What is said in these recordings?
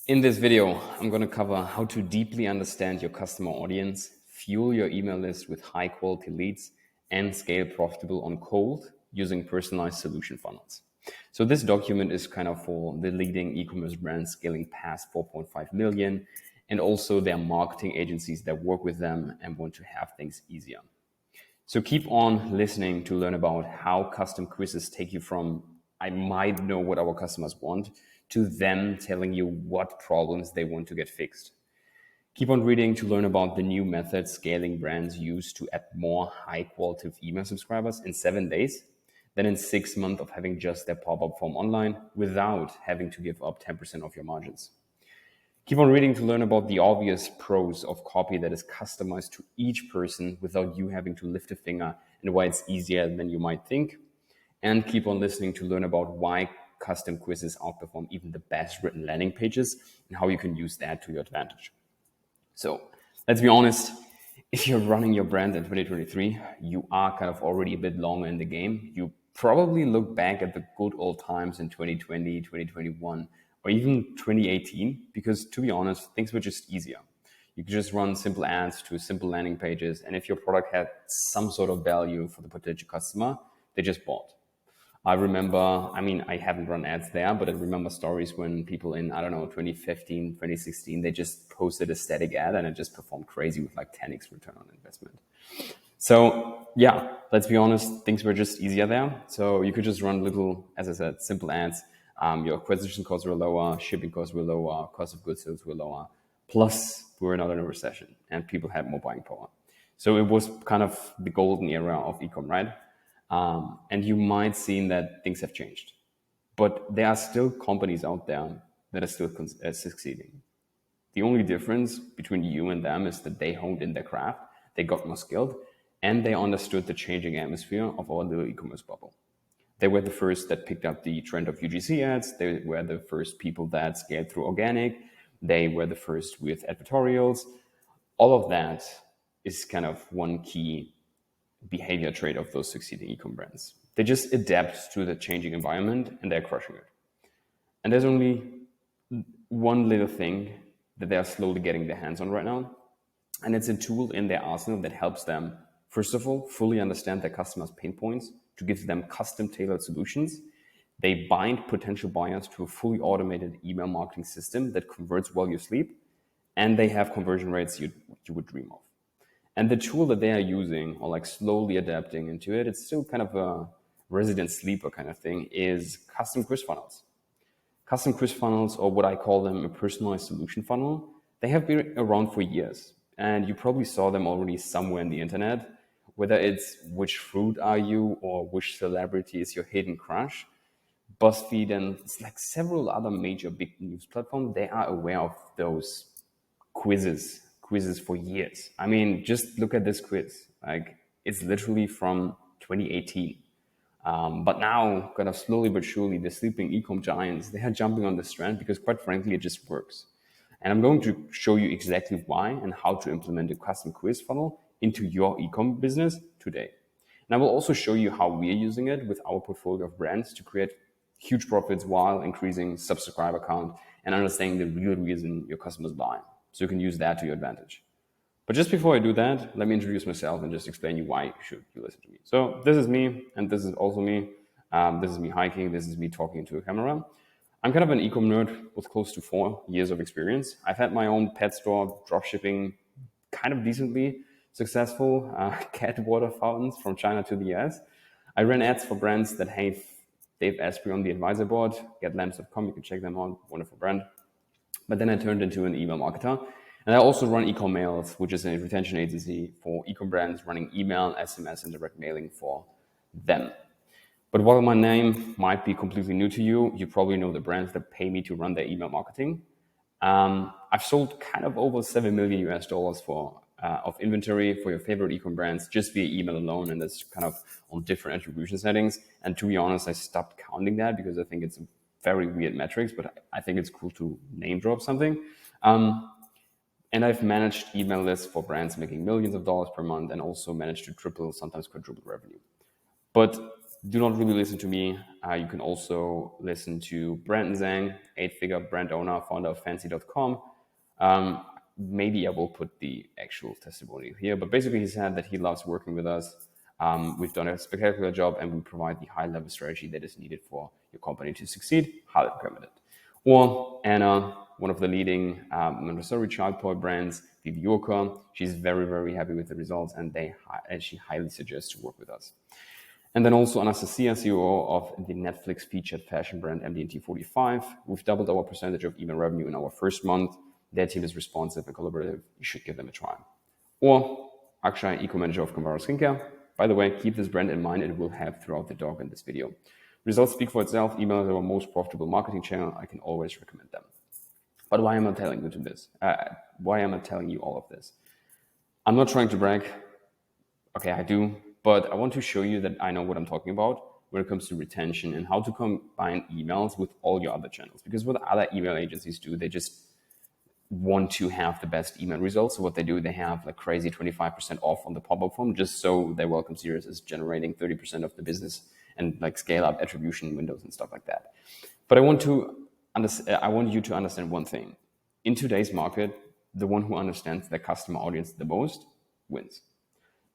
In this video, I'm going to cover how to deeply understand your customer audience, fuel your email list with high quality leads, and scale profitable on cold using personalized solution funnels. So this document is kind of for the leading e-commerce brands scaling past 4.5 million and also their marketing agencies that work with them and want to have things easier. So keep on listening to learn about how custom quizzes take you from I might know what our customers want to them telling you what problems they want to get fixed. Keep on reading to learn about the new methods scaling brands use to add more high quality email subscribers in 7 days than in 6 months of having just their pop-up form online without having to give up 10% of your margins. Keep on reading to learn about the obvious pros of copy that is customized to each person without you having to lift a finger and why it's easier than you might think. And keep on listening to learn about why custom quizzes outperform even the best written landing pages and how you can use that to your advantage. So let's be honest, if you're running your brand in 2023, you are kind of already a bit longer in the game. You probably look back at the good old times in 2020, 2021, or even 2018, because to be honest, things were just easier. You could just run simple ads to simple landing pages. And if your product had some sort of value for the potential customer, they just bought. I remember, I haven't run ads there, but I remember stories when people in, 2015, 2016, they just posted a static ad and it just performed crazy with like 10x return on investment. So yeah, let's be honest, things were just easier there. So you could just run little, as I said, simple ads. Your acquisition costs were lower, shipping costs were lower, cost of goods sold were lower. Plus, we were not in a recession and people had more buying power. So it was kind of the golden era of ecom, right? And you might see that things have changed. But there are still companies out there that are still succeeding. The only difference between you and them is that they honed in their craft, they got more skilled, and they understood the changing atmosphere of our little e-commerce bubble. They were the first that picked up the trend of UGC ads. They were the first people that scaled through organic. They were the first with advertorials. All of that is kind of one key behavior trait of those succeeding e-com brands. They just adapt to the changing environment and they're crushing it. And there's only one little thing that they are slowly getting their hands on right now. And it's a tool in their arsenal that helps them, first of all, fully understand their customers' pain points to give them custom tailored solutions. They bind potential buyers to a fully automated email marketing system that converts while you sleep. And they have conversion rates you would dream of. And the tool that they are using or like slowly adapting into it, it's still kind of a resident sleeper kind of thing, is custom quiz funnels. Custom quiz funnels, or what I call them a personalized solution funnel, they have been around for years. And you probably saw them already somewhere in the internet, whether it's which fruit are you or which celebrity is your hidden crush. BuzzFeed and it's like several other major big news platforms, they are aware of those quizzes for years. Just look at this quiz. Like it's literally from 2018. But now, kind of slowly but surely, the sleeping ecom giants, they are jumping on this trend because quite frankly, it just works. And I'm going to show you exactly why and how to implement a custom quiz funnel into your ecom business today. And I will also show you how we're using it with our portfolio of brands to create huge profits while increasing subscriber count and understanding the real reason your customers buy. So you can use that to your advantage. But just before I do that, let me introduce myself and just explain you why you listen to me. So this is me, and this is also me. This is me hiking. This is me talking to a camera. I'm kind of an ecom nerd with close to 4 years of experience. I've had my own pet store, dropshipping, kind of decently successful cat water fountains from China to the US. I ran ads for brands that have Dave Asprey on the advisor board, getlamps.com. You can check them out, wonderful brand. But then I turned into an email marketer. And I also run Ecom Mails, which is a retention agency for ecom brands running email, SMS, and direct mailing for them. But while my name might be completely new to you, you probably know the brands that pay me to run their email marketing. I've sold kind of over $7 million US for of inventory for your favorite ecom brands just via email alone, and that's kind of on different attribution settings. And to be honest, I stopped counting that because I think it's very weird metrics, but I think it's cool to name drop something. And I've managed email lists for brands making millions of dollars per month and also managed to triple, sometimes quadruple revenue. But do not really listen to me. You can also listen to Brandon Zhang, 8-figure brand owner, founder of fancy.com. Maybe I will put the actual testimony here, but basically he said that he loves working with us. We've done a spectacular job and we provide the high level strategy that is needed for your company to succeed. Highly recommend it. Or Anna, one of the leading Montessori child toy brands, Ecom. She's very, very happy with the results and she highly suggests to work with us. And then also Anastasia, CEO of the Netflix featured fashion brand MDNT45. We've doubled our percentage of email revenue in our first month. Their team is responsive and collaborative. You should give them a try. Or Akshay, eco-manager of Convaro Skincare. By the way, keep this brand in mind. It will have throughout the dog in this video. Results speak for itself. Email is our most profitable marketing channel. I can always recommend them. But why am I telling you this? Why am I telling you all of this? I'm not trying to brag. Okay, I do. But I want to show you that I know what I'm talking about when it comes to retention and how to combine emails with all your other channels. Because what other email agencies do, they just want to have the best email results. So what they do, they have like crazy 25% off on the pop-up form just so their welcome series is generating 30% of the business and like scale up attribution windows and stuff like that. But I want you to understand one thing. In today's market, the one who understands their customer audience the most wins.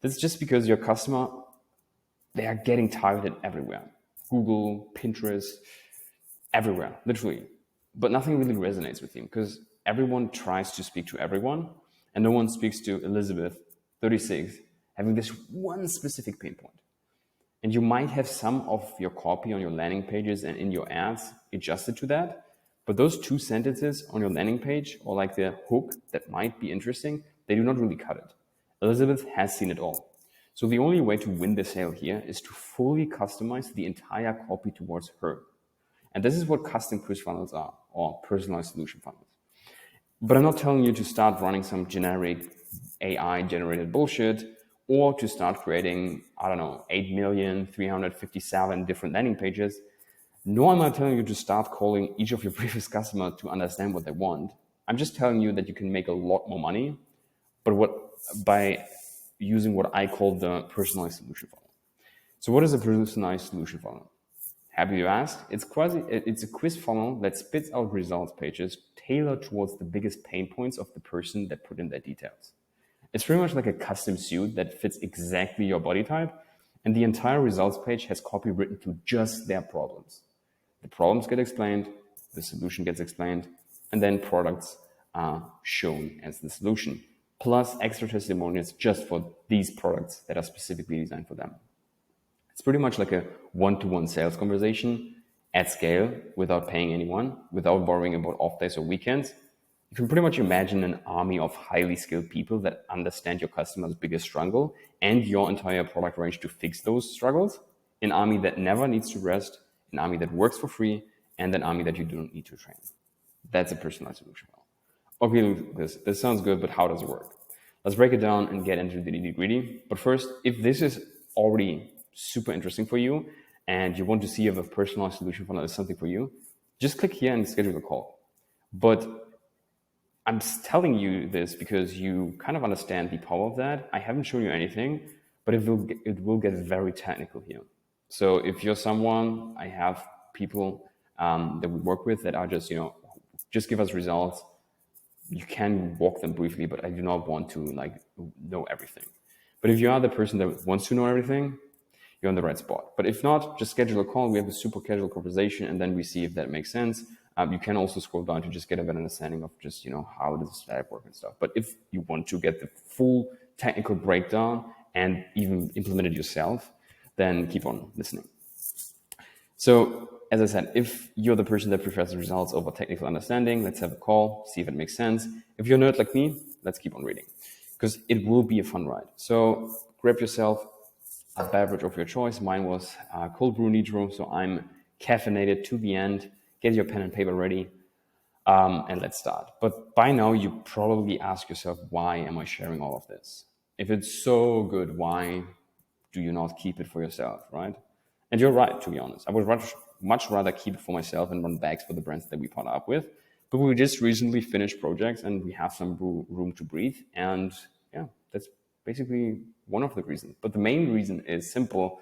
That's just because your customer, they are getting targeted everywhere. Google, Pinterest, everywhere, literally. But nothing really resonates with them because everyone tries to speak to everyone and no one speaks to Elizabeth, 36, having this one specific pain point. And you might have some of your copy on your landing pages and in your ads adjusted to that. But those 2 sentences on your landing page or like the hook that might be interesting, they do not really cut it. Elizabeth has seen it all. So the only way to win the sale here is to fully customize the entire copy towards her. And this is what custom push funnels are, or personalized solution funnels. But I'm not telling you to start running some generic AI generated bullshit or to start creating, 8,357 different landing pages. Nor am I telling you to start calling each of your previous customers to understand what they want. I'm just telling you that you can make a lot more money, but by using what I call the personalized solution funnel. So what is a personalized solution funnel? Happy you asked? It's a quiz funnel that spits out results pages tailored towards the biggest pain points of the person that put in their details. It's pretty much like a custom suit that fits exactly your body type, and the entire results page has copy written to just their problems. The problems get explained, the solution gets explained, and then products are shown as the solution, plus extra testimonials just for these products that are specifically designed for them. It's pretty much like a one-to-one sales conversation at scale without paying anyone, without worrying about off days or weekends. You can pretty much imagine an army of highly skilled people that understand your customer's biggest struggle and your entire product range to fix those struggles. An army that never needs to rest, an army that works for free, and an army that you don't need to train. That's a personalized solution. Okay, this sounds good, but how does it work? Let's break it down and get into the nitty-gritty. But first, if this is already super interesting for you and you want to see if a personalized solution funnel is something for you, just click here and schedule a call. But I'm telling you this because you kind of understand the power of that. I haven't shown you anything, but it will get very technical here. So if you're someone, I have people that we work with that are just give us results. You can walk them briefly, but I do not want to know everything. But if you are the person that wants to know everything, you're in the right spot. But if not, just schedule a call. We have a super casual conversation, and then we see if that makes sense. You can also scroll down to just get a better understanding of just how does that work and stuff. But if you want to get the full technical breakdown and even implement it yourself, then keep on listening. So as I said, if you're the person that prefers the results over technical understanding, let's have a call, see if it makes sense. If you're a nerd like me, let's keep on reading because it will be a fun ride. So grab yourself a beverage of your choice. Mine was cold brew nitro, so I'm caffeinated to the end. Get your pen and paper ready, and let's start. But by now, you probably ask yourself, why am I sharing all of this? If it's so good, why do you not keep it for yourself, right? And you're right, to be honest. I would much rather keep it for myself and run bags for the brands that we partner up with. But we just recently finished projects and we have some room to breathe. And yeah, that's basically one of the reasons. But the main reason is simple.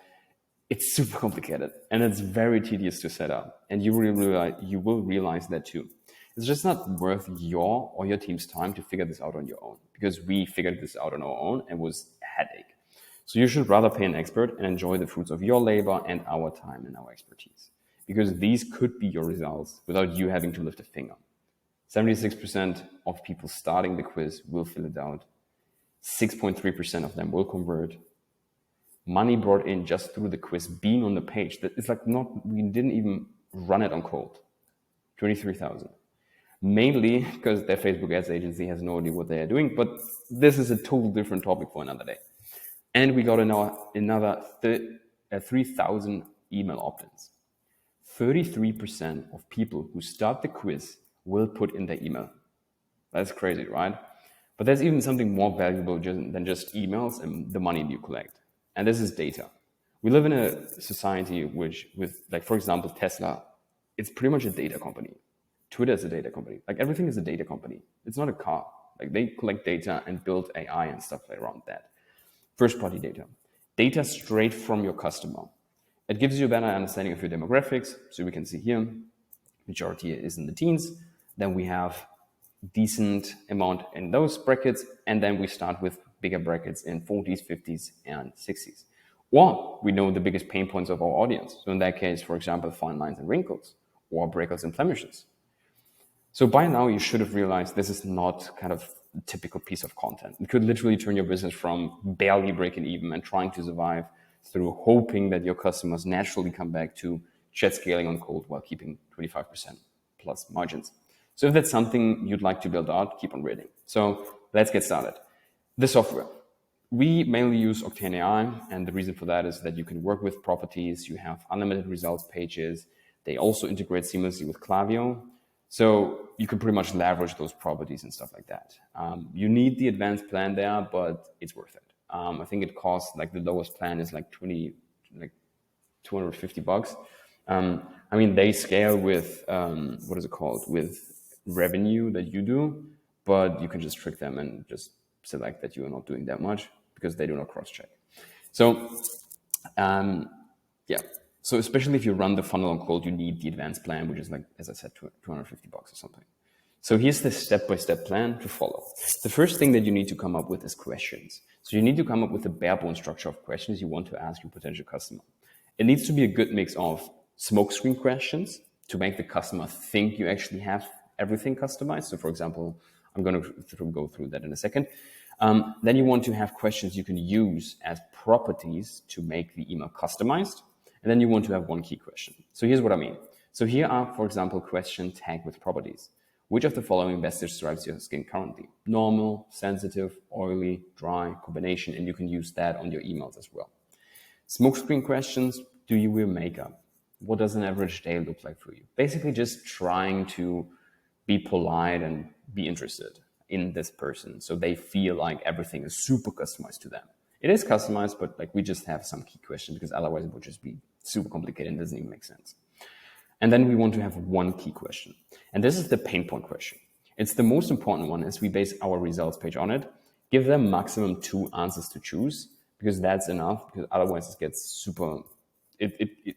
It's super complicated and it's very tedious to set up. And you will realize that too. It's just not worth your or your team's time to figure this out on your own, because we figured this out on our own and it was a headache. So you should rather pay an expert and enjoy the fruits of your labor and our time and our expertise, because these could be your results without you having to lift a finger. 76% of people starting the quiz will fill it out. 6.3% of them will convert. Money brought in just through the quiz being on the page. That it's like we didn't even run it on cold. 23,000. Mainly because their Facebook ads agency has no idea what they are doing, but this is a total different topic for another day. And we got another 3,000 email opt-ins. 33% of people who start the quiz will put in their email. That's crazy, right? But there's even something more valuable than just emails and the money you collect. And this is data. We live in a society with, like, for example, Tesla, it's pretty much a data company. Twitter is a data company. Like, everything is a data company. It's not a car. Like, they collect data and build AI and stuff around that. First-party data. Data straight from your customer. It gives you a better understanding of your demographics. So we can see here, majority is in the teens. Then we have decent amount in those brackets. And then we start with bigger brackets in 40s, 50s, and 60s. Or we know the biggest pain points of our audience. So in that case, for example, fine lines and wrinkles, or breakouts and blemishes. So by now, you should have realized this is not kind of a typical piece of content. It could literally turn your business from barely breaking even and trying to survive through hoping that your customers naturally come back to jet scaling on cold while keeping 25% plus margins. So if that's something you'd like to build out, keep on reading. So let's get started. The software. We mainly use OctaneAI, and the reason for that is that you can work with properties, you have unlimited results pages. They also integrate seamlessly with Klaviyo. So you can pretty much leverage those properties and stuff like that. You need the advanced plan there, but it's worth it. I think it costs, like, the lowest plan is like $250. I mean, they scale with, what is it called? With revenue that you do, but you can just trick them and just select that you are not doing that much because they do not cross-check. So, yeah. So especially if you run the funnel on cold, you need the advanced plan, which is, like, as I said, $250 or something. So here's the step-by-step plan to follow. The first thing that you need to come up with is questions. So you need to come up with a bare-bone structure of questions you want to ask your potential customer. It needs to be a good mix of smokescreen questions to make the customer think you actually have everything customized. So, for example, I'm going to go through that in a second. Then you want to have questions you can use as properties to make the email customized. And then you want to have one key question. So here's what I mean. So here are, for example, question tagged with properties. Which of the following best describes your skin currently? Normal, sensitive, oily, dry, combination, and you can use that on your emails as well. Smokescreen questions. Do you wear makeup? What does an average day look like for you? Basically just trying to be polite and be interested in this person so they feel like everything is super customized to them. It is customized, but, like, we just have some key questions because otherwise it would just be super complicated and doesn't even make sense. And then we want to have one key question. And this is the pain point question. It's the most important one as we base our results page on it. Give them maximum 2 answers to choose because that's enough, because otherwise it gets super,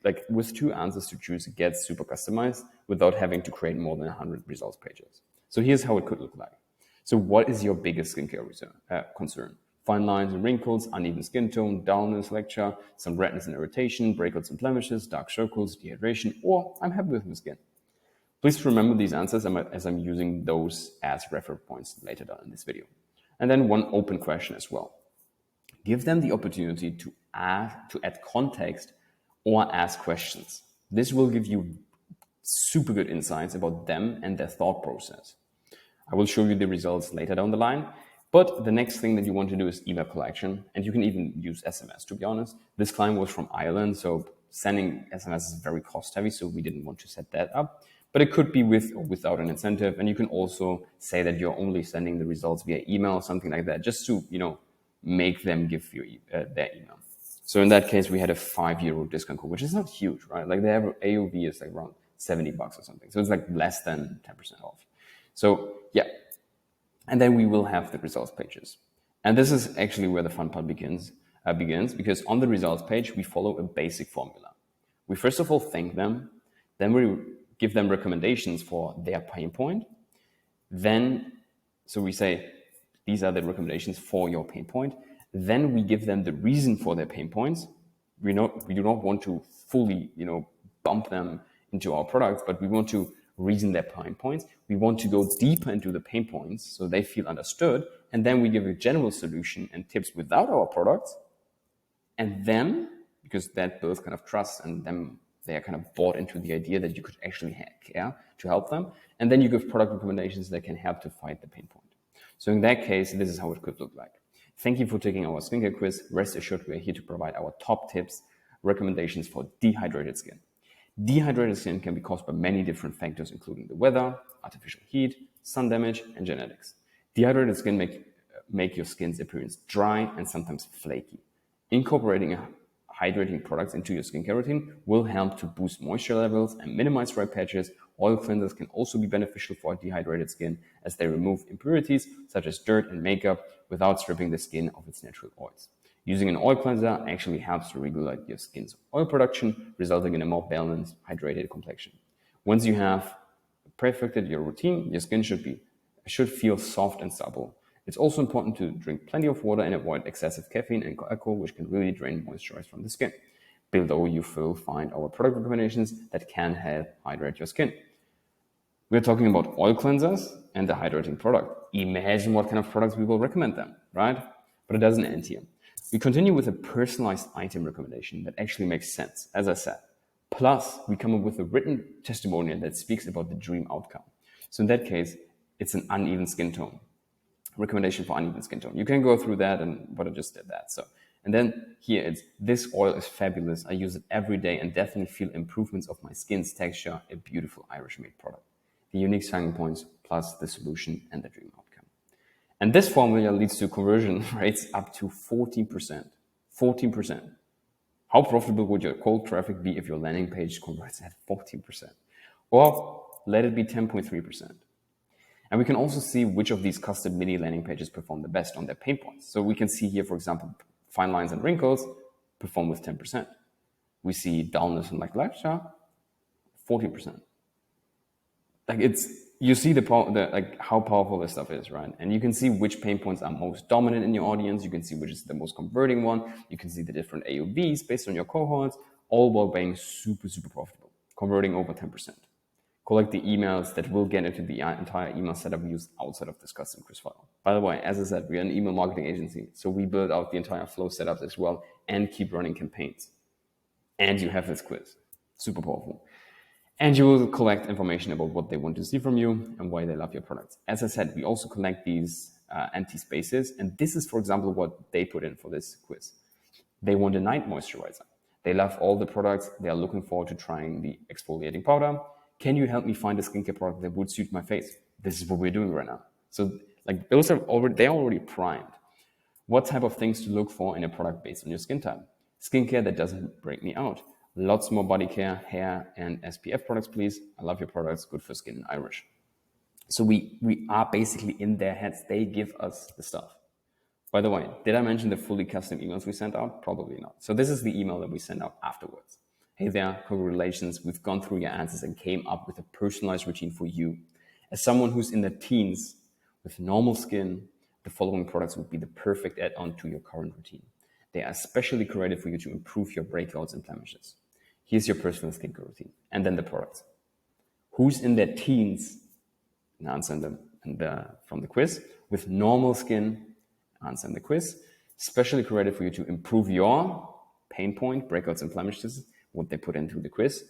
like, with 2 answers to choose, it gets super customized without having to create more than 100 results pages. So here's how it could look like. So what is your biggest skincare concern? Fine lines and wrinkles, uneven skin tone, dullness, lecture, some redness and irritation, breakouts and blemishes, dark circles, dehydration, or I'm happy with my skin. Please remember these answers as I'm using those as reference points later on in this video. And then one open question as well. Give them the opportunity to add context or ask questions. This will give you super good insights about them and their thought process. I will show you the results later down the line. But the next thing that you want to do is email collection. And you can even use SMS, to be honest. This client was from Ireland, so sending SMS is very cost heavy, so we didn't want to set that up. But it could be with or without an incentive. And you can also say that you're only sending the results via email, something like that, just to, make them give you their email. So in that case, we had a €5 discount code, which is not huge, right? Like, the AOV is like around $70 or something. So it's like less than 10% off. So yeah. And then we will have the results pages. And this is actually where the fun part begins. begins, because on the results page, we follow a basic formula. We first of all thank them, then we give them recommendations for their pain point. Then, so we say, these are the recommendations for your pain point. Then we give them the reason for their pain points. We do not want to fully, bump them into our products, but we want to reason their pain points. We want to go deeper into the pain points so they feel understood. And then we give a general solution and tips without our products. And then, because that builds kind of trust, and then they are kind of bought into the idea that you could actually care to help them. And then you give product recommendations that can help to fight the pain point. So in that case, this is how it could look like. Thank you for taking our skincare quiz. Rest assured, we are here to provide our top tips, recommendations for dehydrated skin. Dehydrated skin can be caused by many different factors, including the weather, artificial heat, sun damage, and genetics. Dehydrated skin make your skin's appearance dry and sometimes flaky. Incorporating hydrating products into your skincare routine will help to boost moisture levels and minimize dry patches. Oil cleansers can also be beneficial for dehydrated skin, as they remove impurities such as dirt and makeup without stripping the skin of its natural oils. Using an oil cleanser actually helps to regulate your skin's oil production, resulting in a more balanced, hydrated complexion. Once you have perfected your routine, your skin should feel soft and supple. It's also important to drink plenty of water and avoid excessive caffeine and alcohol, which can really drain moisture from the skin. Below, you will find our product recommendations that can help hydrate your skin. We're talking about oil cleansers and the hydrating product. Imagine what kind of products we will recommend them, right? But it doesn't end here. We continue with a personalized item recommendation that actually makes sense, as I said. Plus, we come up with a written testimonial that speaks about the dream outcome. So in that case, it's an uneven skin tone. Recommendation for uneven skin tone. You can go through that, but I just did that. And then here it's, this oil is fabulous. I use it every day and definitely feel improvements of my skin's texture. A beautiful Irish made product. The unique selling points plus the solution and the dream outcome. And this formula leads to conversion rates up to 14%. 14%. How profitable would your cold traffic be if your landing page converts at 14%? Or let it be 10.3%. And we can also see which of these custom mini landing pages perform the best on their pain points. So we can see here, for example, fine lines and wrinkles perform with 10%. We see dullness and lackluster, 40%. You see how powerful this stuff is, right? And you can see which pain points are most dominant in your audience. You can see which is the most converting one. You can see the different AUVs based on your cohorts, all while being super, super profitable, converting over 10%. Collect the emails that will get into the entire email setup we use outside of this custom quiz file. By the way, as I said, we are an email marketing agency, so we build out the entire flow setups as well and keep running campaigns. And you have this quiz. Super powerful. And you will collect information about what they want to see from you and why they love your products. As I said, we also collect these empty spaces, and this is, for example, what they put in for this quiz. They want a night moisturizer. They love all the products. They are looking forward to trying the exfoliating powder. Can you help me find a skincare product that would suit my face? This is what we're doing right now. So those are they're already primed. What type of things to look for in a product based on your skin type? Skincare that doesn't break me out. Lots more body care, hair, and SPF products, please. I love your products. Good for skin and Irish. So we are basically in their heads. They give us the stuff. By the way, did I mention the fully custom emails we sent out? Probably not. So this is the email that we sent out afterwards. Hey there, congratulations. We've gone through your answers and came up with a personalized routine for you. As someone who's in their teens with normal skin, the following products would be the perfect add-on to your current routine. They are especially created for you to improve your breakouts and blemishes. Here's your personal skincare routine. And then the products. Who's in their teens? An answer from the quiz. With normal skin, answer in the quiz. Specially created for you to improve your pain point, breakouts and blemishes, what they put into the quiz.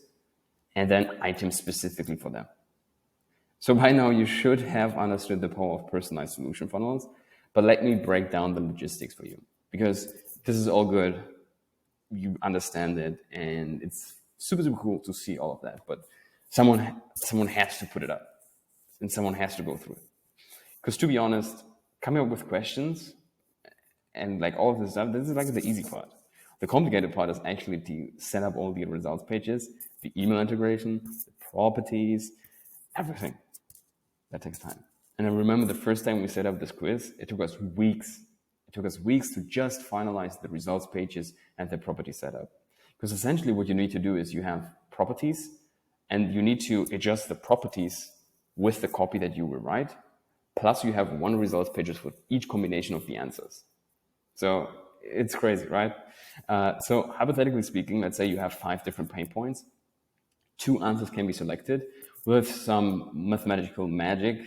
And then items specifically for them. So by now you should have understood the power of personalized solution funnels, but let me break down the logistics for you, because this is all good. You understand it, and it's super, super cool to see all of that. But someone has to put it up, and someone has to go through it. Because to be honest, coming up with questions and all of this stuff, this is the easy part. The complicated part is actually to set up all the results pages, the email integration, the properties, everything. That takes time. And I remember the first time we set up this quiz, it took us weeks. It took us weeks to just finalize the results pages and the property setup. Because essentially what you need to do is you have properties and you need to adjust the properties with the copy that you will write. Plus you have one results pages for each combination of the answers. So it's crazy, right? So hypothetically speaking, let's say you have 5 different pain points. 2 answers can be selected with some mathematical magic.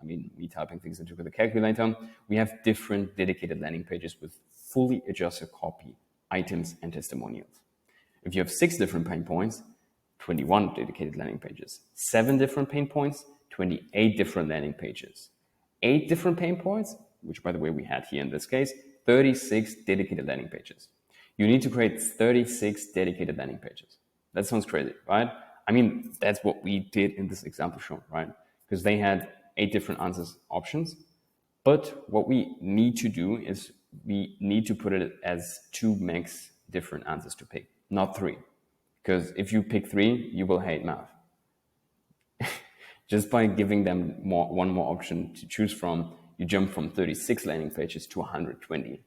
I mean, me typing things into the calculator. We have different dedicated landing pages with fully adjusted copy, items, and testimonials. If you have 6 different pain points, 21 dedicated landing pages. 7 different pain points, 28 different landing pages. 8 different pain points, which by the way we had here in this case, 36 dedicated landing pages. You need to create 36 dedicated landing pages. That sounds crazy, right? I mean, that's what we did in this example shown, right? Because they had 8 different answers options. But what we need to do is we need to put it as 2 max different answers to pick, not 3. Because if you pick 3, you will hate math. Just by giving them one more option to choose from, you jump from 36 landing pages to 120.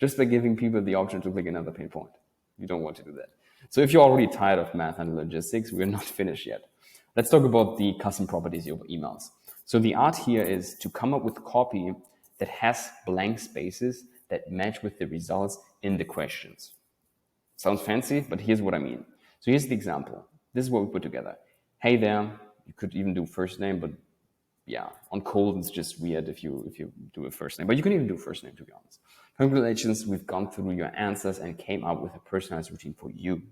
Just by giving people the option to click another pain point. You don't want to do that. So if you're already tired of math and logistics, we're not finished yet. Let's talk about the custom properties of emails. So the art here is to come up with copy that has blank spaces that match with the results in the questions. Sounds fancy, but here's what I mean. So here's the example. This is what we put together. Hey there, you could even do first name, but yeah, on cold, it's just weird if you do a first name, but you can even do first name, to be honest. Congratulations, we've gone through your answers and came up with a personalized routine for you.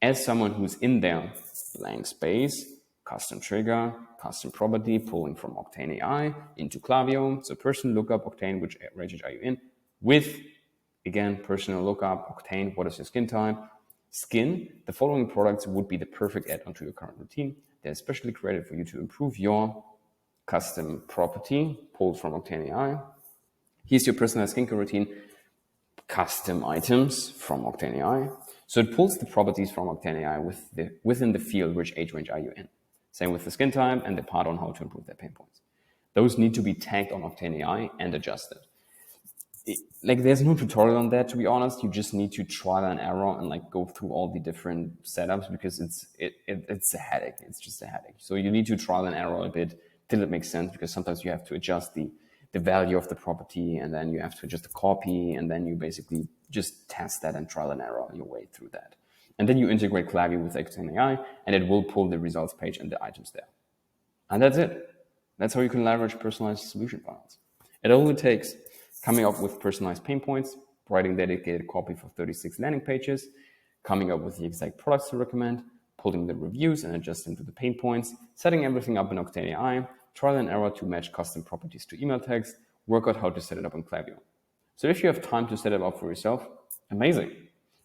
As someone who's in there, blank space, custom trigger, custom property, pulling from OctaneAI into Klaviyo. So personal lookup, Octane, which range are you in? With, again, personal lookup, Octane, what is your skin type? Skin, the following products would be the perfect add-on to your current routine. They're especially created for you to improve your custom property, pulled from OctaneAI. Here's your personalized skincare routine, custom items from OctaneAI. So it pulls the properties from OctaneAI within the field, which age range are you in? Same with the skin type and the part on how to improve their pain points. Those need to be tagged on OctaneAI and adjusted. Like there's no tutorial on that, to be honest. You just need to trial and error and like go through all the different setups because it's a headache. It's just a headache. So you need to trial and error a bit till it makes sense, because sometimes you have to adjust the value of the property, and then you have to adjust the copy, and then you basically just test that and trial and error your way through that. And then you integrate Klaviyo with OctaneAI, and it will pull the results page and the items there. And that's it. That's how you can leverage personalized solution funnels. It only takes coming up with personalized pain points, writing dedicated copy for 36 landing pages, coming up with the exact products to recommend, pulling the reviews and adjusting to the pain points, setting everything up in OctaneAI, trial and error to match custom properties to email tags, work out how to set it up in Klaviyo. So if you have time to set it up for yourself, amazing.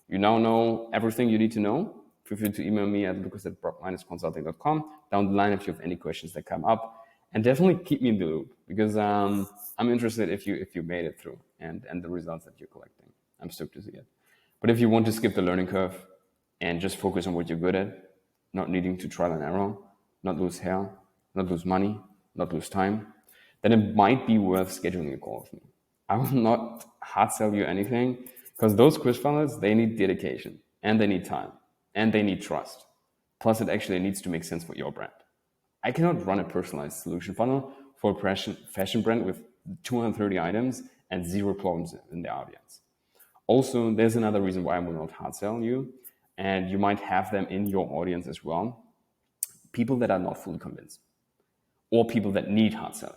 You now know everything you need to know. Feel free to email me at lucas@brock-consulting.com down the line if you have any questions that come up. And definitely keep me in the loop, because I'm interested if you made it through and the results that you're collecting. I'm stoked to see it. But if you want to skip the learning curve and just focus on what you're good at, not needing to trial and error, not lose hair, not lose money, not lose time, then it might be worth scheduling a call with me. I will not hard sell you anything, because those quiz funnels, they need dedication and they need time and they need trust. Plus it actually needs to make sense for your brand. I cannot run a personalized solution funnel for a fashion brand with 230 items and 0 problems in the audience. Also, there's another reason why I will not hard sell you, and you might have them in your audience as well. People that are not fully convinced, or people that need hard selling.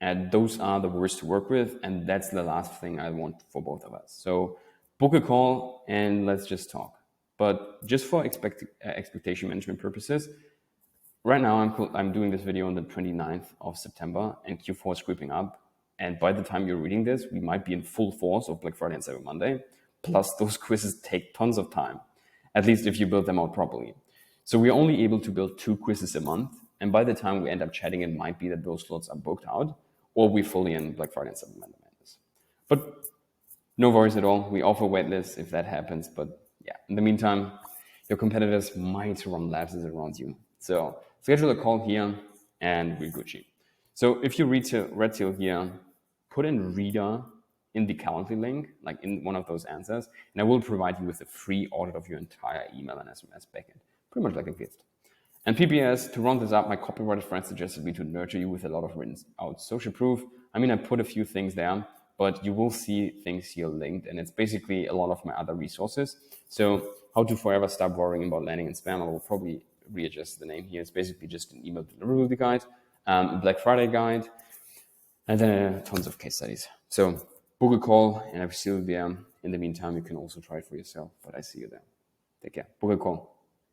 And those are the worst to work with, and that's the last thing I want for both of us. So book a call and let's just talk. But just for expectation management purposes, right now I'm doing this video on the 29th of September, and Q4 is creeping up. And by the time you're reading this, we might be in full force of Black Friday and Cyber Monday. Plus those quizzes take tons of time, at least if you build them out properly. So we're only able to build 2 quizzes a month. And by the time we end up chatting, it might be that those slots are booked out, or we're fully in Black Friday and Cyber Monday madness. But no worries at all. We offer waitlists if that happens. But yeah, in the meantime, your competitors might run labs around you. So schedule a call here and we're Gucci. So if you read till here, put in reader in the Calendly link, like in one of those answers, and I will provide you with a free audit of your entire email and SMS backend, pretty much like a gift. And PPS, to round this up, my copywriter friend suggested me to nurture you with a lot of written out social proof. I mean, I put a few things there, but you will see things here linked, and it's basically a lot of my other resources. So how to forever stop worrying about landing in spam, I will probably readjust the name here. It's basically just an email deliverability guide, a Black Friday guide, and then tons of case studies. So book a call, and I will see you there. In the meantime, you can also try it for yourself, but I see you there. Take care. Book a call.